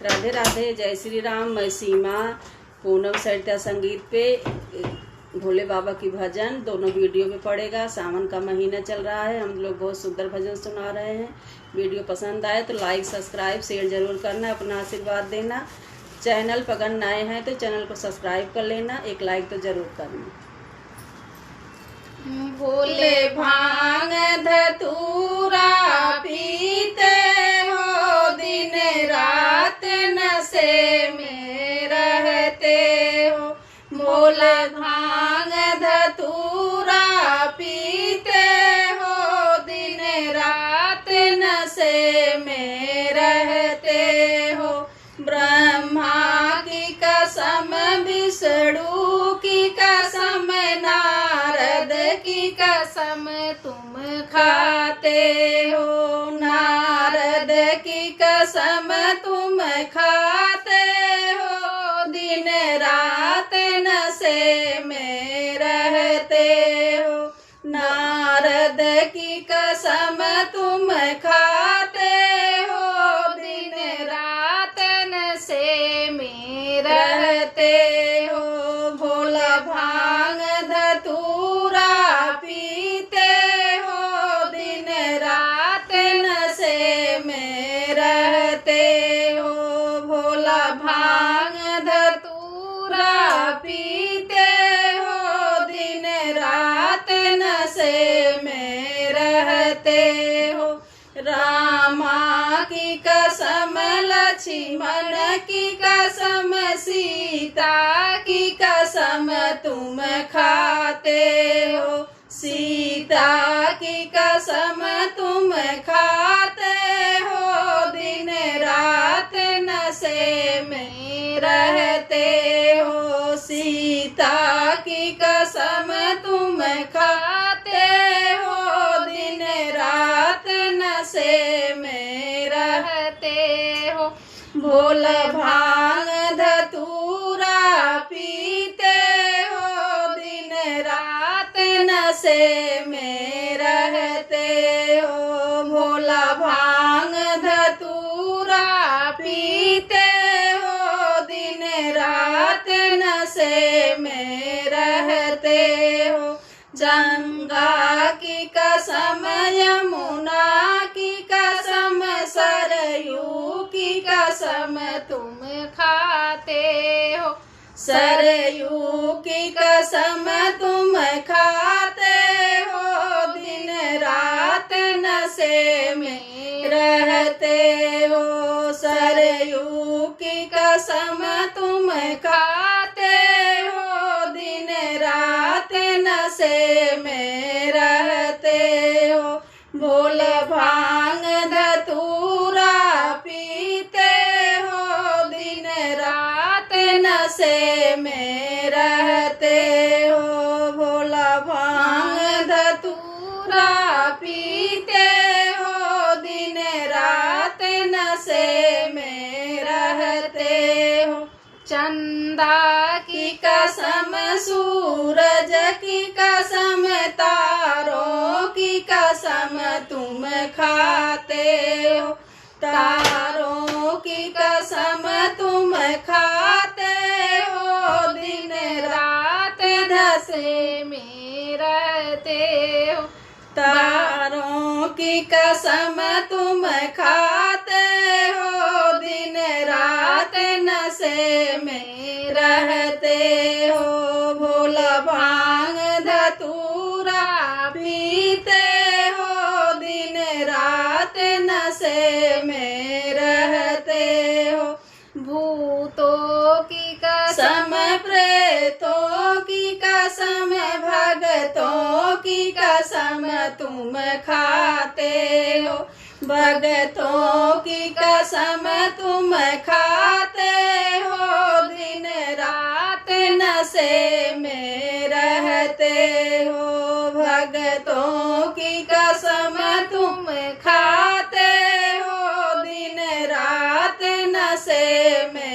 राधे राधे, जय श्री राम। मैं सीमा। पूनम सरिता संगीत पे भोले बाबा की भजन दोनों वीडियो पे पड़ेगा। सावन का महीना चल रहा है, हम लोग बहुत सुंदर भजन सुना रहे हैं। वीडियो पसंद आए तो लाइक सब्सक्राइब शेयर जरूर करना, अपना आशीर्वाद देना। चैनल पर अगर नए हैं तो चैनल को सब्सक्राइब कर लेना, एक लाइक तो जरूर करना। भोले भांग धतूरा पीते हो, दिन रात नशे में रहते हो। भोले भांग धतूरा पीते हो, दिन रात नशे में रहते हो। ब्रह्मा की कसम, विष्णु की कसम, नारद की कसम तुम खाते हो। नारद की कसम तुम खाते हो, दिन रात नशे में रहते हो। नारद की कसम तुम खाते हो, दिन रात नशे में रहते हो। भोला भांग धतूरा पीते हो, दिन रात नशे में रहते हो। भोला भांग धतूरा पीते हो, दिन रात नशे में रहते हो। रामा की कसम, लक्ष्मण की कसम, सीता की कसम तुम खाते हो। सीता की कसम तुम खाते हो, दिन रात नशे में रहते हो। सीता की कसम तुम खाते हो, दिन रात नशे में रहते हो। भोला भांग धतूरा पीते हो, दिन रात नशे में रहते हो। भोला भांग धतूरा पीते हो, दिन रात नशे में रहते हो। गंगा की कसम, यमुना की कसम, सरयू की कसम तुम खाते हो। सरयू की कसम तुम खाते हो, दिन रात नशे में रहते हो। सरयू की कसम तुम खाते हो, दिन रात नशे में रहते हो। भोला भांग धतूरा पीते हो, दिन रात नशे में रहते हो। भोला भांग धतूरा पीते हो, दिन रात नशे में रहते हो। चंदा की कसम, सूरज की कसम, तारों की कसम तुम खाते हो। तारों की कसम तुम खाते हो, दिन रात नशे में रहते हो। तारों की कसम तुम खाते हो, दिन रात नशे में रहते हो। भोला भांग धतूरा पीते हो, दिन रात नशे में रहते हो। भूतों की कसम, प्रेतों की कसम, भगतों की कसम तुम खाते हो। भगतों की कसम तुम खाते हो, दिन रात नशे में रहते हो। भगतों की कसम तुम खाते हो, दिन रात नशे में